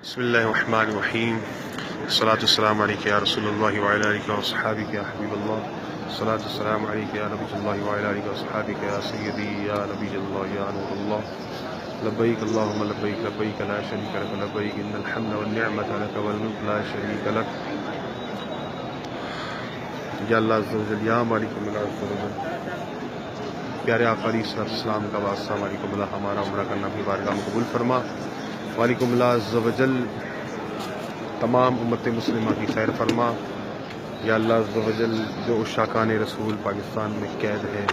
بسم اللہ الرحمن الرحیم الصلاۃ والسلام علیک یا رسول اللہ وعلی آلہ وصحبہ یا حبیب اللہ الصلاۃ والسلام علیک یا نبی اللہ وعلی آلہ وصحبہ یا سیدی یا نبی اللہ یا نور اللہ لبیک اللہم لبیک لبیک لا شریک لک لبیک ان الحمد والنعمۃ لک والملک لا شریک لک یا اللہ عز و جل یا مالک الملک عز و جل پیارے آقا علیہ السلام کا واسطہ مالک الملک ہمارا عمرہ کرنا بھی بارگاہ میں قبول فرما. مالک اللہ عز و جل تمام امت مسلمہ کی خیر فرما. یا اللہ عز و جل جو عشاقان رسول پاکستان میں قید ہیں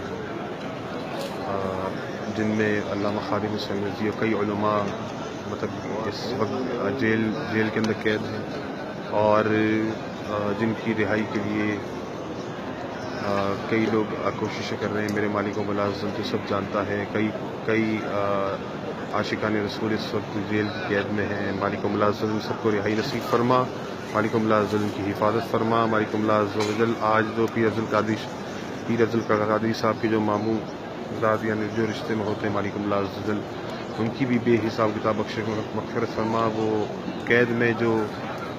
جن میں علامہ خادم حسین رضوی اور کئی علماء مطلب اس وقت جیل کے اندر قید ہیں اور جن کی رہائی کے لیے کئی لوگ کوششیں کر رہے ہیں. میرے مالک و مولا عز و جل تو سب جانتا ہے. کئی عاشقان رسول اس وقت جیل کی قید میں ہیں. مالک و مولا عز و جل سب کو رہائی نصیب فرما. مالک و مولا عز و جل کی حفاظت فرما. مالک و مولا عز و جل آج جو پیر افضل قادری صاحب کے جو ماموں ذات یعنی جو رشتے میں ہوتے ہیں مالک و مولا عز و جل ان کی بھی بے حساب کتاب بخش مغفرت فرما. وہ قید میں جو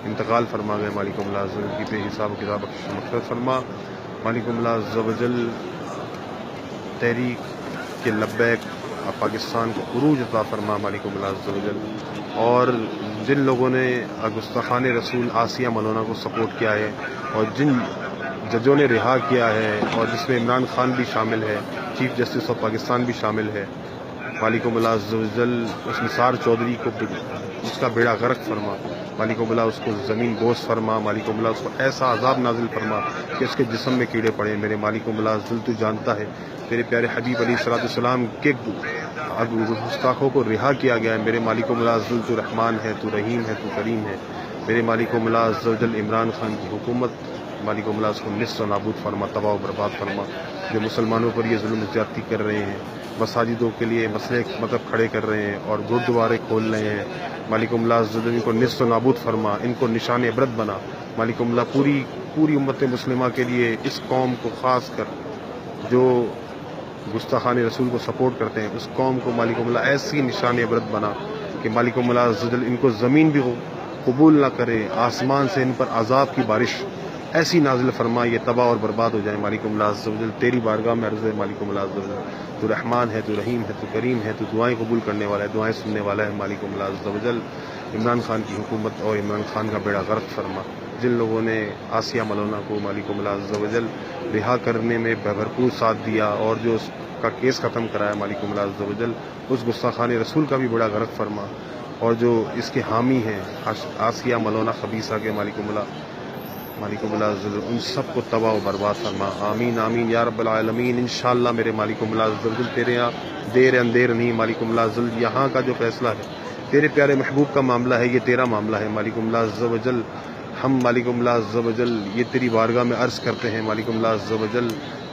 انتقال فرما گئے مالک و مولا عز و جل کی بے حساب کتاب بخش مغفرت فرما. مالک و مولا عز و جل تحریک کے لبیک پاکستان کو عروج عطا فرما. مالک و مولا عز و جل اور جن لوگوں نے گستاخان رسول آسیہ ملونہ کو سپورٹ کیا ہے اور جن ججوں نے رہا کیا ہے اور جس میں عمران خان بھی شامل ہے, چیف جسٹس آف پاکستان بھی شامل ہے, مالک و مولا عز و جل اس نثار چودھری کو اس کا بیڑا غرق فرما. مالک و مولا اس کو زمین بوس فرما. مالک و مولا اس کو ایسا عذاب نازل فرما کہ اس کے جسم میں کیڑے پڑے. میرے مالک و مولا عز و جل تو جانتا ہے تیرے پیارے حبیب علیہ الصلوۃ والسلام کے گستاخوں کو رہا کیا گیا ہے. میرے مالک و مولا عز و جل تو رحمان ہے, تو رحیم ہے, تو کریم ہے. میرے مالک و مولا عز و جل عمران خان کی حکومت مالک و مولا اس کو نصف و نابود فرما, تباہ و برباد فرما. جو مسلمانوں پر یہ ظلم زیادتی کر رہے ہیں, مساجدوں کے لیے مسئلے مطلب کھڑے کر رہے ہیں اور گردوارے کھول رہے ہیں, مالک و مولا عز و جل ان کو نصف و نابود فرما, ان کو نشان عبرت بنا. مالک و مولا پوری امت مسلمہ کے لیے اس قوم کو خاص کر جو گستاخان رسول کو سپورٹ کرتے ہیں اس قوم کو مالک و مولا ایسی نشان عبرت بنا کہ مالک و مولا عز و جل ان کو زمین بھی قبول نہ کرے, آسمان سے ان پر عذاب کی بارش ایسی نازل فرما یہ تباہ اور برباد ہو جائے. مالک و مولا عز و جل تیری بارگاہ میں عرض ہے مالک و مولا عز و جل تو رحمان ہے, تو رحیم ہے, تو کریم ہے, تو دعائیں قبول کرنے والا ہے, دعائیں سننے والا ہے. مالک و مولا عز و جل عمران خان کی حکومت اور عمران خان کا بیڑا غرق فرما. جن لوگوں نے آسیہ ملونہ کو مالک و مولا عز و جل رہا کرنے میں بھرپور ساتھ دیا اور جو اس کا کیس ختم کرایا مالک و مولا عز و جل اس گستاخان رسول کا بھی بڑا غرق فرما. اور جو اس کے حامی ہیں آسیہ ملونہ خبیثہ کے مالک و مولا عز و جل ان سب کو تباہ و برباد فرما. آمین آمین یا رب العالمین. انشاءاللہ میرے مالک و مولا عز و جل تیرے یہاں دیر اندیر نہیں. مالک و مولا عز و جل یہاں کا جو فیصلہ ہے تیرے پیارے محبوب کا معاملہ ہے, یہ تیرا معاملہ ہے. مالک و مولا عز و جل ہم مالک و مولا عز و جل یہ تیری بارگاہ میں عرض کرتے ہیں مالک و مولا عز و جل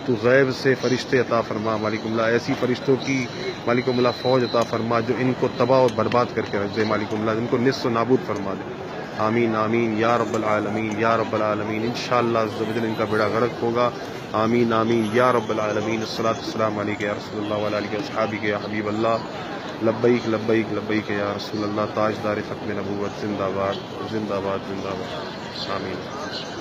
تو غیب سے فرشتے عطا فرما. مالک و مولا ایسی فرشتوں کی مالک و مولا فوج عطا فرما جو ان کو تباہ و برباد کر کے رکھ دے. مالک و مولا ان کو نصف و نابود فرما دے. آمین آمین یا رب العالمین یا رب العالمین. انشاءاللہ عز و جل ان کا بیڑا غرق ہوگا. آمین آمین یا رب العالمین. الصلاۃ والسلام علیک یا رسول اللہ وعلی آلہ وصحبہ یا حبیب اللہ. لبیک لبیک لبیک یا رسول اللہ. تاجدار ختم نبوت زندہ باد زندہ باد زندہ باد. آمین.